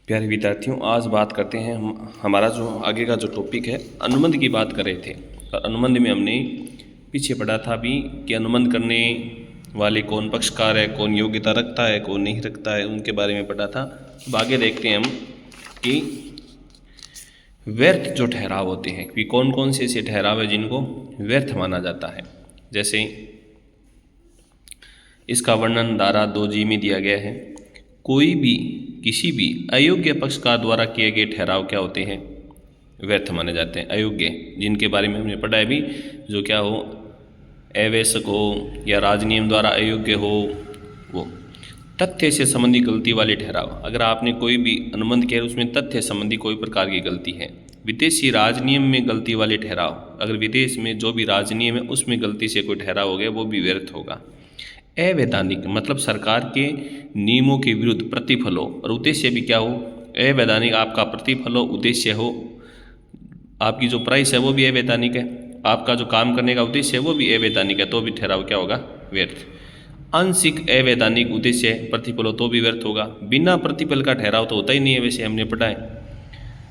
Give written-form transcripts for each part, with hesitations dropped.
प्यारे विद्यार्थियों, आज बात करते हैं हमारा जो आगे का जो टॉपिक है, अनुबंध की बात कर रहे थे। और अनुबंध में हमने पीछे पढ़ा था अभी कि अनुबंध करने वाले कौन पक्षकार है, कौन योग्यता रखता है, कौन नहीं रखता है, उनके बारे में पढ़ा था। अब आगे देखते हैं हम कि व्यर्थ जो ठहराव होते हैं कि कौन कौन से ऐसे ठहराव है जिनको व्यर्थ माना जाता है। जैसे इसका वर्णन धारा 2G में दिया गया है। कोई भी किसी भी अयोग्य पक्षकार द्वारा किए गए ठहराव क्या होते हैं? व्यर्थ माने जाते हैं। अयोग्य, जिनके बारे में हमने पढ़ा है भी, जो क्या हो, अवैसक हो या राजनियम द्वारा अयोग्य हो, वो तथ्य से संबंधी गलती वाले ठहराव। अगर आपने कोई भी अनुबंध किया उसमें तथ्य संबंधी कोई प्रकार की गलती है। विदेशी राजनियम में गलती वाले ठहराव, अगर विदेश में जो भी राजनियम है उसमें गलती से कोई ठहराव हो गया, वो भी व्यर्थ होगा। अवैधानिक मतलब सरकार के नियमों के विरुद्ध प्रतिफल हो और उद्देश्य भी क्या हो, अवैधानिक, आपका प्रतिफल हो, उद्देश्य हो, आपकी जो प्राइस है वो भी अवैधानिक है, आपका जो काम करने का उद्देश्य है वो भी अवैधानिक है, तो भी ठहराव क्या होगा? व्यर्थ। आंशिक अवैधानिक उद्देश्य प्रतिफल हो तो भी व्यर्थ होगा। बिना प्रतिफल का ठहराव तो होता ही नहीं है, वैसे हमने पढ़ा है।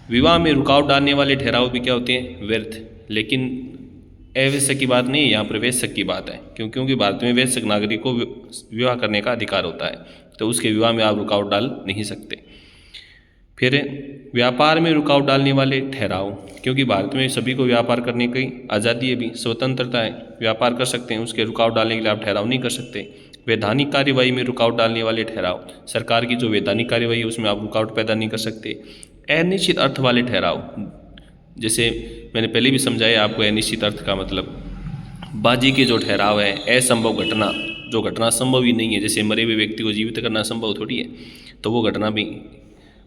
विवाह में रुकावट डालने वाले ठहराव भी क्या होते हैं? व्यर्थ। लेकिन अवैसक की बात नहीं है, यहाँ पर वैश्यक की बात है, क्योंकि भारत में वैश्यक नागरिक को विवाह करने का अधिकार होता है, तो उसके विवाह में आप रुकावट डाल नहीं सकते। फिर व्यापार में रुकावट डालने वाले ठहराव, क्योंकि भारत में सभी को व्यापार करने की आज़ादी है, भी स्वतंत्रता है, व्यापार कर सकते हैं, उसके रुकावट डालने के लिए आप ठहराव नहीं कर सकते। वैधानिक कार्यवाही में रुकावट डालने वाले ठहराव, सरकार की जो वैधानिक कार्यवाही है उसमें आप रुकावट पैदा नहीं कर सकते। अनिश्चित अर्थ वाले ठहराव, जैसे मैंने पहले भी समझाया आपको, अनिश्चित अर्थ का मतलब बाजी के जो ठहराव है, असंभव घटना, जो घटना संभव ही नहीं है, जैसे मरे हुए व्यक्ति को जीवित करना संभव थोड़ी है, तो वो घटना भी,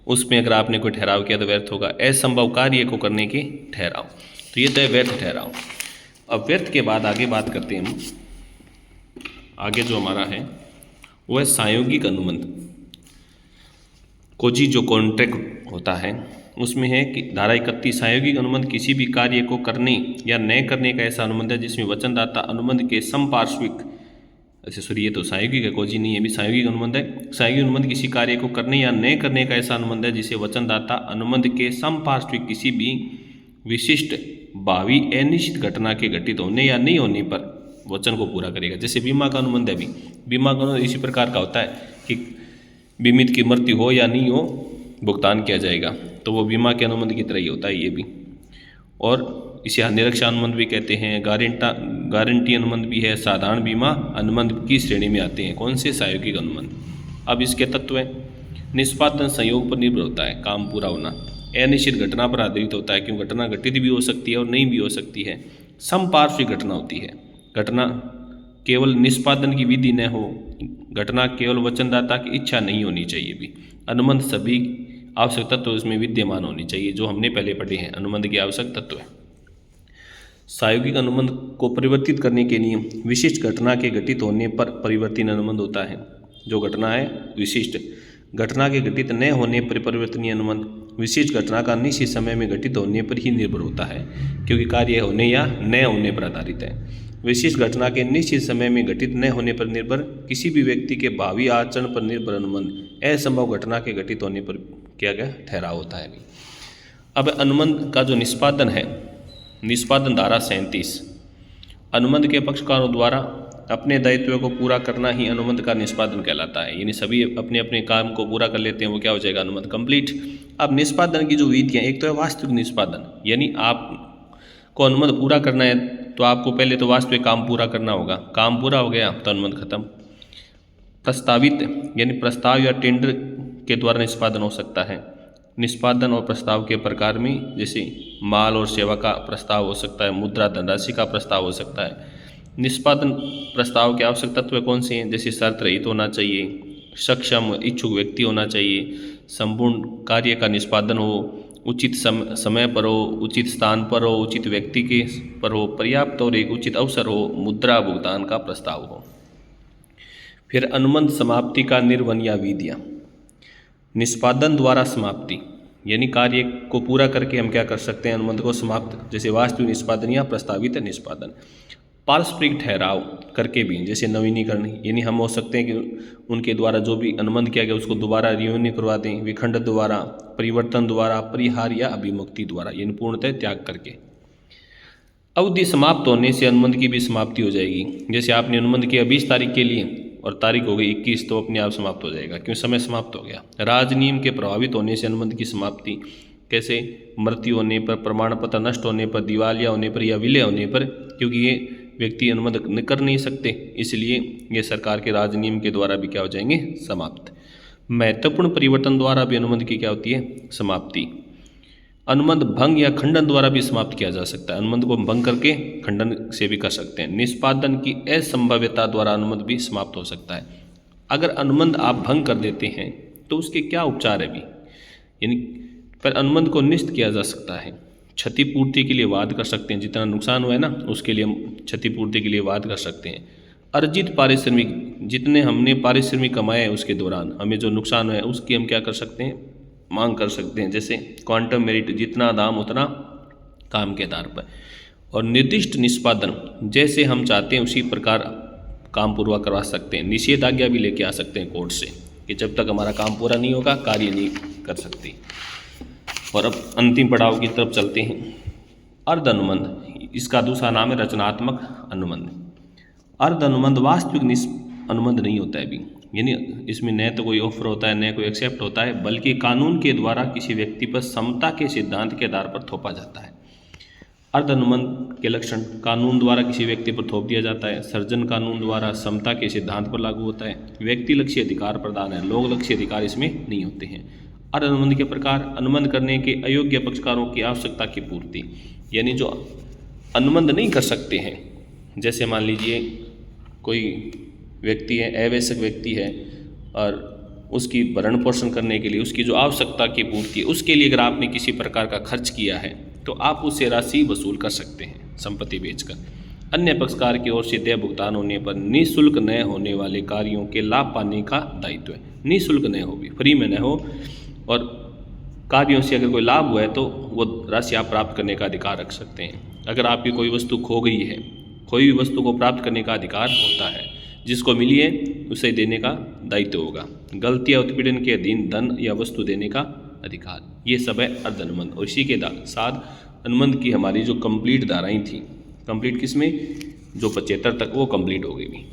उसमें अगर आपने कोई ठहराव किया तो व्यर्थ होगा। असंभव कार्य को करने के ठहराव, तो ये तो है व्यर्थ ठहराव। अब व्यर्थ के बाद आगे बात करते हैं हम, आगे जो हमारा है वो है संयोगिक अनुबंध। कोजी जो कॉन्ट्रैक्ट होता है उसमें है कि धारा 31, संयोगिक अनुबंध किसी भी कार्य को करने या न करने का ऐसा अनुबंध है जिसमें वचनदाता अनुबंध के समपार्श्विक, अच्छा सॉरी, ये तो संयोगिक है, कोजी नहीं है, भी संयोगिक अनुबंध है। संयोगिक अनुबंध किसी कार्य को करने या न करने का ऐसा अनुबंध है जिसे वचनदाता अनुबंध के समपार्श्विक किसी भी विशिष्ट भावी अनिश्चित घटना के घटित होने या नहीं होने पर वचन को पूरा करेगा। जैसे बीमा का अनुबंध है, भी बीमा का अनुबंध इसी प्रकार का होता है कि बीमित की मृत्यु हो या नहीं हो, भुगतान किया जाएगा, तो वो बीमा के अनुबंध की तरह ही होता है ये भी। और इसे निरक्षा अनुबंध भी कहते हैं, गारंटी अनुबंध भी है, साधारण बीमा अनुबंध की श्रेणी में आते हैं। कौन से? संयोगिक अनुबंध। अब इसके तत्व है, निष्पादन संयोग पर निर्भर होता है, काम पूरा होना, अनिश्चित घटना पर आधारित होता है, क्योंकि घटना घटित भी हो सकती है और नहीं भी हो सकती है। समपार्श्विक घटना होती है, घटना केवल निष्पादन की विधि न हो, घटना केवल वचनदाता की इच्छा नहीं होनी चाहिए भी। अनुबंध सभी आवश्यक तत्व इसमें विद्यमान होनी चाहिए, जो हमने पहले पढ़े हैं, अनुबंध के आवश्यक तत्व है। संयोगिक अनुबंध को परिवर्तित करने के नियम, विशिष्ट घटना के घटित होने पर परिवर्तनीय अनुबंध होता है। जो घटना है विशिष्ट, घटना के घटित न होने पर परिवर्तनीय अनुबंध विशिष्ट घटना का निश्चित समय में घटित होने पर ही निर्भर होता है, क्योंकि कार्य होने या न होने पर आधारित है। विशिष्ट घटना के निश्चित समय में घटित न होने पर निर्भर, किसी भी व्यक्ति के भावी आचरण पर निर्भर अनुबंध असंभव घटना के घटित होने पर किया गया ठहराव होता है। अब अनुबंध का जो निष्पादन है, निष्पादन धारा 37, अनुबंध के पक्षकारों द्वारा अपने दायित्व को पूरा करना ही अनुबंध का निष्पादन कहलाता है। यानी सभी अपने अपने काम को पूरा कर लेते हैं, वो क्या हो जाएगा? अनुबंध कंप्लीट। अब निष्पादन की जो विधियाँ, एक तो है वास्तविक निष्पादन, यानी आपको अनुबंध पूरा करना है तो आपको पहले तो वास्तविक काम पूरा करना होगा, काम पूरा हो गया तो अनुबंध खत्म। प्रस्तावित यानी प्रस्ताव या टेंडर के द्वारा निष्पादन हो सकता है। निष्पादन और प्रस्ताव के प्रकार में जैसे माल और सेवा का प्रस्ताव हो सकता है, मुद्रा धनराशि का प्रस्ताव हो सकता है। निष्पादन प्रस्ताव के आवश्यक तत्व कौन से हैं? जैसे शर्त रहित होना चाहिए, सक्षम इच्छुक व्यक्ति होना चाहिए, संपूर्ण कार्य का निष्पादन हो, उचित समय पर हो, उचित स्थान पर हो, उचित व्यक्ति के पर हो, पर्याप्त और एक उचित अवसर हो, मुद्रा भुगतान का प्रस्ताव हो। फिर अनुबंध समाप्ति का निर्वहन या विधियाँ, निष्पादन द्वारा समाप्ति, यानी कार्य को पूरा करके हम क्या कर सकते हैं? अनुबंध को समाप्त, जैसे वास्तविक निष्पादन या प्रस्तावित निष्पादन। पारस्परिक ठहराव करके भी, जैसे नवीनीकरण, यानी हम हो सकते हैं कि उनके द्वारा जो भी अनुबंध किया गया उसको दोबारा रिन्यू करवा दें, विखंड द्वारा, परिवर्तन द्वारा, परिहार या अभिमुक्ति द्वारा, यानी पूर्णतः त्याग करके। अवधि समाप्त होने से अनुबंध की भी समाप्ति हो जाएगी। जैसे आपने अनुबंध किया 20 तारीख के लिए और तारीख हो गई 21, तो अपने आप समाप्त हो जाएगा, क्यों, समय समाप्त हो गया। राजनियम के प्रभावित होने से अनुबंध की समाप्ति, कैसे, मृत्यु होने पर, प्रमाण पत्र नष्ट होने पर, दिवालिया होने पर या विलय होने पर, क्योंकि ये व्यक्ति अनुबंध कर नहीं सकते, इसलिए ये सरकार के राजनियम के द्वारा भी क्या हो जाएंगे, समाप्त। महत्वपूर्ण परिवर्तन द्वारा भी अनुबंध की क्या होती है, समाप्ति। अनुबंध भंग या खंडन द्वारा भी समाप्त किया जा सकता है, अनुबंध को भंग करके खंडन से भी कर सकते हैं। निष्पादन की असंभाव्यता द्वारा अनुबंध भी समाप्त हो सकता है। अगर अनुबंध आप भंग कर देते हैं तो उसके क्या उपचार है भी, यानी पर अनुबंध को निष्ठ किया जा सकता है। क्षतिपूर्ति के लिए वाद कर सकते हैं, जितना नुकसान हुआ है ना उसके लिए हम क्षतिपूर्ति के लिए वाद कर सकते हैं। अर्जित पारिश्रमिक, जितने हमने पारिश्रमिक कमाए हैं उसके दौरान हमें जो नुकसान हुआ है उसकी हम क्या कर सकते हैं, मांग कर सकते हैं, जैसे क्वांटम मेरिट, जितना दाम उतना काम के आधार पर। और निर्दिष्ट निष्पादन, जैसे हम चाहते हैं उसी प्रकार काम पूरा करवा सकते हैं। निषेधाज्ञा भी लेके आ सकते हैं कोर्ट से कि जब तक हमारा काम पूरा नहीं होगा कार्य नहीं कर सकते। और अब अंतिम पड़ाव की तरफ चलते हैं, अर्ध अनुबंध। इसका दूसरा नाम है रचनात्मक अनुबंध। अर्ध अनुबंध वास्तविक अनुबंध नहीं होता है भी, यानी इसमें न तो कोई ऑफर होता है न कोई एक्सेप्ट होता है, बल्कि कानून के द्वारा किसी व्यक्ति पर समता के सिद्धांत के आधार पर थोपा जाता है। अर्ध अनुबंध के लक्षण, कानून द्वारा किसी व्यक्ति पर थोप दिया जाता है, सर्जन कानून द्वारा समता के सिद्धांत पर लागू होता है, व्यक्ति लक्ष्य अधिकार प्रदान है, लोक लक्ष्य अधिकार इसमें नहीं होते हैं। अर्ध अनुबंध के प्रकार, अनुबंध करने के अयोग्य पक्षकारों की आवश्यकता की पूर्ति, यानी जो अनुबंध नहीं कर सकते हैं, जैसे मान लीजिए कोई व्यक्ति है, अवयस्क व्यक्ति है, और उसकी भरण पोषण करने के लिए उसकी जो आवश्यकता की पूर्ति, उसके लिए अगर आपने किसी प्रकार का खर्च किया है तो आप उससे राशि वसूल कर सकते हैं संपत्ति बेचकर। अन्य पक्षकार की ओर से देय भुगतान होने पर निःशुल्क न होने वाले कार्यों के लाभ पाने का दायित्व है। निःशुल्क न हो भी, फ्री में न हो, और कार्यों से अगर कोई लाभ हुआ है तो वो राशि आप प्राप्त करने का अधिकार रख सकते हैं। अगर आपकी कोई वस्तु खो गई है, कोई भी वस्तु को प्राप्त करने का अधिकार होता है, जिसको मिली है उसे देने का दायित्व होगा। गलती या उत्पीड़न के अधीन धन या वस्तु देने का अधिकार, ये सब है अर्ध अनुबंध। और इसी के साथ अनुबंध की हमारी जो कंप्लीट धाराएं थी, कंप्लीट किसमें, जो 75 तक, वो कंप्लीट हो गई भी।